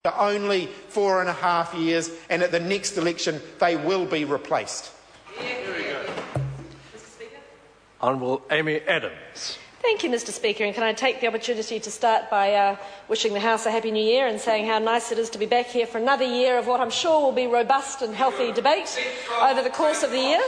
only 4.5 years, and at the next election they will be replaced. Honourable Amy Adams. Thank you, Mr Speaker, and can I take the opportunity to start by wishing the House a Happy New Year and saying how nice it is to be back here for another year of what I'm sure will be robust and healthy debate over the course of the year.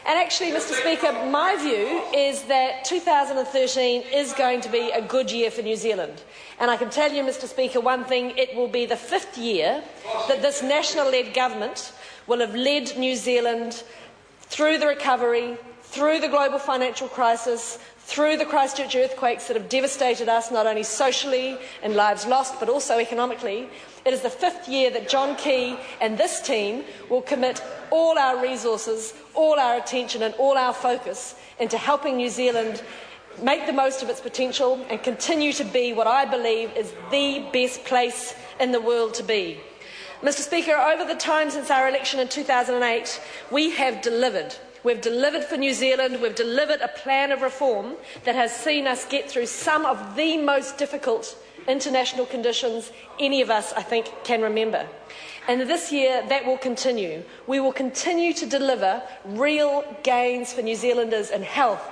And actually, Mr Speaker, my view is that 2013 is going to be a good year for New Zealand. And I can tell you, Mr Speaker, one thing, it will be the 5th year that this national-led government will have led New Zealand through the recovery, through the global financial crisis, through the Christchurch earthquakes that have devastated us not only socially and lives lost but also economically. It is the 5th year that John Key and this team will commit all our resources, all our attention and all our focus into helping New Zealand make the most of its potential and continue to be what I believe is the best place in the world to be. Mr Speaker, over the time since our election in 2008, we have delivered. We've delivered for New Zealand. We've delivered a plan of reform that has seen us get through some of the most difficult international conditions any of us, I think, can remember. And this year, that will continue. We will continue to deliver real gains for New Zealanders in health,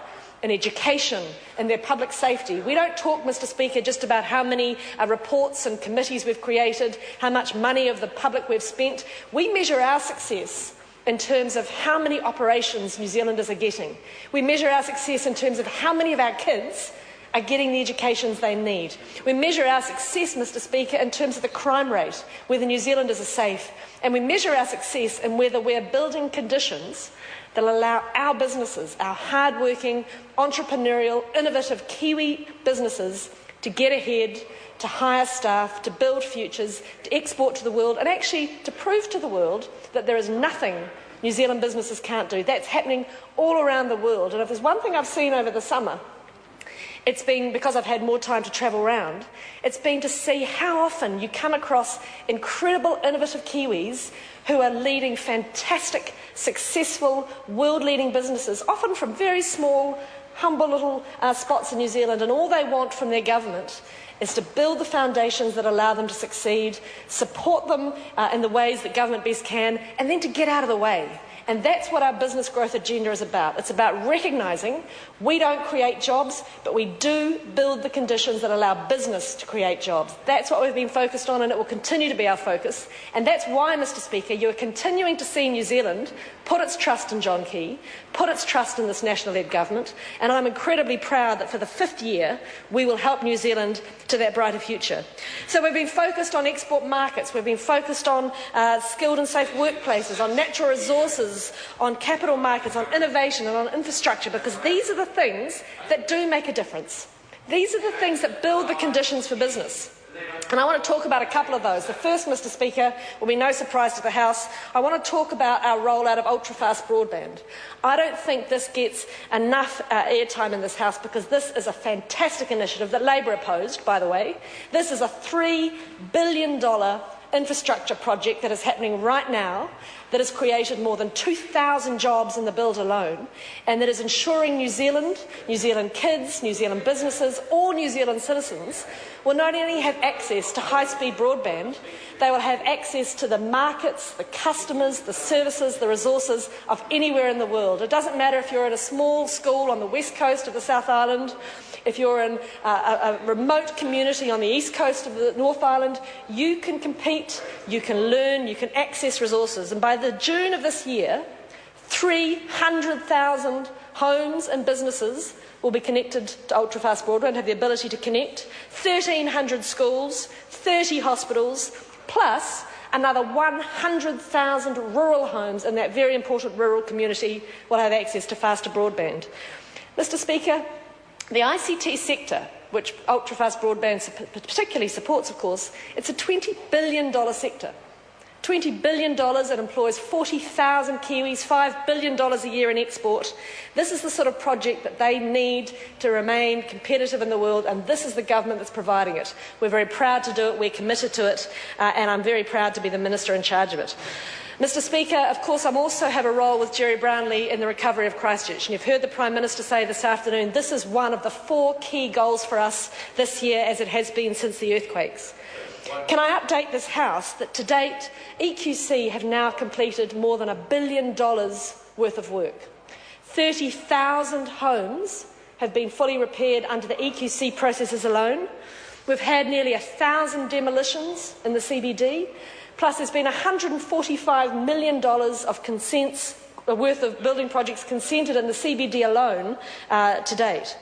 in education, in their public safety. We don't talk, Mr Speaker, just about how many reports and committees we've created, how much money of the public we've spent. We measure our success in terms of how many operations New Zealanders are getting. We measure our success in terms of how many of our kids are getting the educations they need. We measure our success, Mr Speaker, in terms of the crime rate, whether New Zealanders are safe. And we measure our success in whether we're building conditions that allow our businesses, our hard-working, entrepreneurial, innovative Kiwi businesses to get ahead, to hire staff, to build futures, to export to the world, and actually to prove to the world that there is nothing New Zealand businesses can't do. That's happening all around the world. And if there's one thing I've seen over the summer, it's been, because I've had more time to travel around, it's been to see how often you come across incredible, innovative Kiwis who are leading fantastic, successful, world-leading businesses, often from very small, humble little spots in New Zealand, and all they want from their government is to build the foundations that allow them to succeed, support them in the ways that government best can, and then to get out of the way. And that's what our business growth agenda is about. It's about recognising we don't create jobs, but we do build the conditions that allow business to create jobs. That's what we've been focused on, and it will continue to be our focus. And that's why, Mr Speaker, you are continuing to see New Zealand put its trust in John Key, put its trust in this national-led government, and I'm incredibly proud that for the 5th year we will help New Zealand to that brighter future. So we've been focused on export markets, we've been focused on skilled and safe workplaces, on natural resources, on capital markets, on innovation and on infrastructure, because these are the things that do make a difference. These are the things that build the conditions for business. And I want to talk about a couple of those. The first, Mr Speaker, will be no surprise to the House. I want to talk about our rollout of ultra-fast broadband. I don't think this gets enough airtime in this House because this is a fantastic initiative that Labor opposed, by the way. This is a $3 billion infrastructure project that is happening right now that has created more than 2,000 jobs in the build alone, and that is ensuring New Zealand kids, New Zealand businesses, all New Zealand citizens will not only have access to high-speed broadband, they will have access to the markets, the customers, the services, the resources of anywhere in the world. It doesn't matter if you're at a small school on the west coast of the South Island, if you're in a remote community on the east coast of the North Island, you can compete, you can learn, you can access resources. And by the June of this year, 300,000 homes and businesses will be connected to ultra-fast broadband, have the ability to connect, 1,300 schools, 30 hospitals, plus another 100,000 rural homes in that very important rural community will have access to faster broadband. Mr Speaker, the ICT sector, which ultra-fast broadband particularly supports, of course, it's a $20 billion sector. $20 billion, it employs 40,000 Kiwis, $5 billion a year in export. This is the sort of project that they need to remain competitive in the world, and this is the government that's providing it. We're very proud to do it, we're committed to it, and I'm very proud to be the minister in charge of it. Mr Speaker, of course, I also have a role with Jerry Brownlee in the recovery of Christchurch. And you've heard the Prime Minister say this afternoon, this is one of the 4 key goals for us this year, as it has been since the earthquakes. Can I update this House that to date EQC have now completed more than $1 billion worth of work. 30,000 homes have been fully repaired under the EQC processes alone. We've had nearly 1,000 demolitions in the CBD, plus there's been $145 million of consents worth of building projects consented in the CBD alone to date.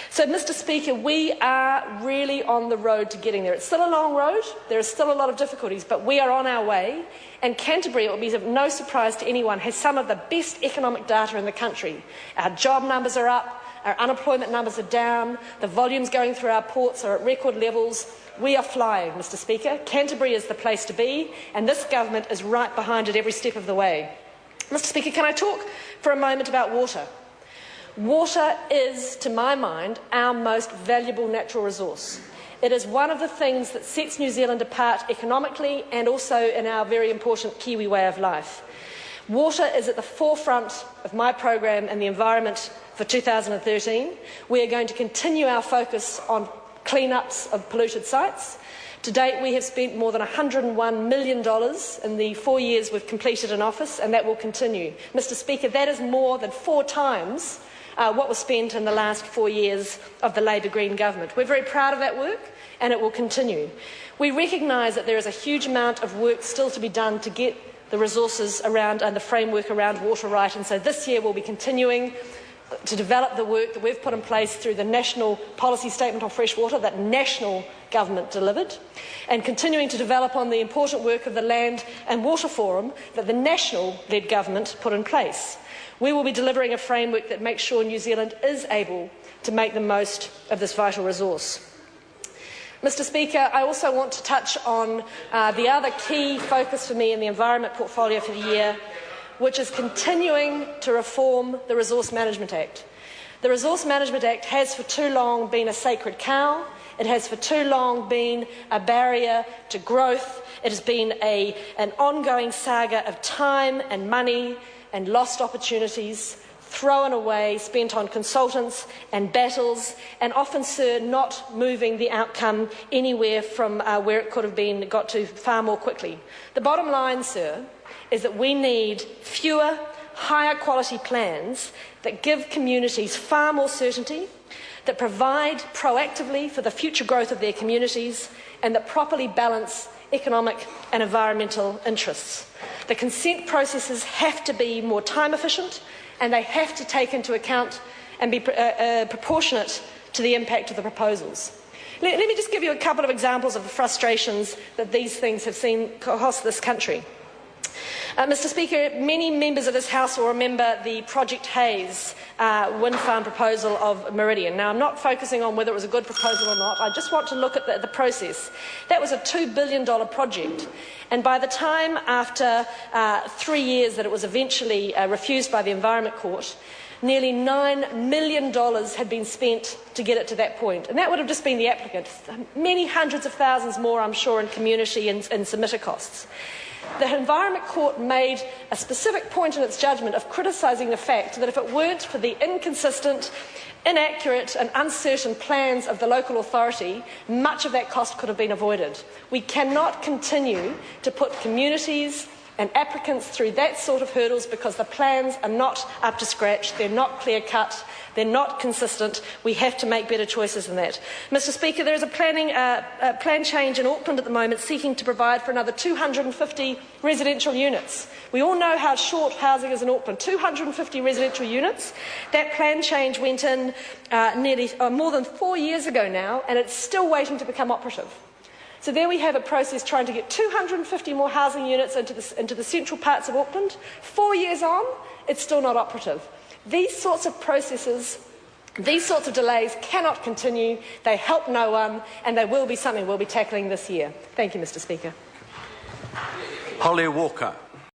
So, Mr. Speaker, we are really on the road to getting there. It's still a long road, there are still a lot of difficulties, but we are on our way, and Canterbury, it will be of no surprise to anyone, has some of the best economic data in the country. Our job numbers are up, our unemployment numbers are down, the volumes going through our ports are at record levels. We are flying, Mr. Speaker. Canterbury is the place to be, and this government is right behind it every step of the way. Mr. Speaker, can I talk for a moment about water? Water is, to my mind, our most valuable natural resource. It is one of the things that sets New Zealand apart economically and also in our very important Kiwi way of life. Water is at the forefront of my program in the environment for 2013. We are going to continue our focus on clean-ups of polluted sites. To date, we have spent more than $101 million in the 4 years we've completed in office, and that will continue. Mr. Speaker, that is more than 4 times what was spent in the last 4 years of the Labour Green government. We're very proud of that work, and it will continue. We recognise that there is a huge amount of work still to be done to get the resources around and the framework around water right, and so this year we'll be continuing to develop the work that we've put in place through the National Policy Statement on Fresh Water that national government delivered, and continuing to develop on the important work of the Land and Water Forum that the national-led government put in place. We will be delivering a framework that makes sure New Zealand is able to make the most of this vital resource. Mr. Speaker, I also want to touch on the other key focus for me in the Environment portfolio for the year, which is continuing to reform the Resource Management Act. The Resource Management Act has for too long been a sacred cow. It has for too long been a barrier to growth. It has been an ongoing saga of time and money and lost opportunities, thrown away, spent on consultants and battles, and often, sir, not moving the outcome anywhere from where it could have been got to far more quickly. The bottom line, sir, is that we need fewer, higher quality plans that give communities far more certainty, that provide proactively for the future growth of their communities, and that properly balance economic and environmental interests. The consent processes have to be more time efficient, and they have to take into account and be proportionate to the impact of the proposals. Let me just give you a couple of examples of the frustrations that these things have seen across this country. Mr. Speaker, many members of this House will remember the Project Hayes wind farm proposal of Meridian. Now, I'm not focusing on whether it was a good proposal or not. I just want to look at the process. That was a $2 billion project, and by the time, after 3 years that it was eventually refused by the Environment Court, nearly $9 million had been spent to get it to that point. And that would have just been the applicant. Many hundreds of thousands more, I'm sure, in community and submitter costs. The Environment Court made a specific point in its judgment of criticising the fact that if it weren't for the inconsistent, inaccurate and uncertain plans of the local authority, much of that cost could have been avoided. We cannot continue to put communities and applicants through that sort of hurdles because the plans are not up to scratch, they're not clear-cut, they're not consistent. We have to make better choices than that. Mr. Speaker, there is a plan change in Auckland at the moment seeking to provide for another 250 residential units. We all know how short housing is in Auckland. 250 residential units. That plan change went in more than 4 years ago now, and it's still waiting to become operative. So there we have a process trying to get 250 more housing units into the central parts of Auckland. 4 years on, it's still not operative. These sorts of processes, these sorts of delays cannot continue. They help no one, and they will be something we'll be tackling this year. Thank you, Mr. Speaker. Holly Walker.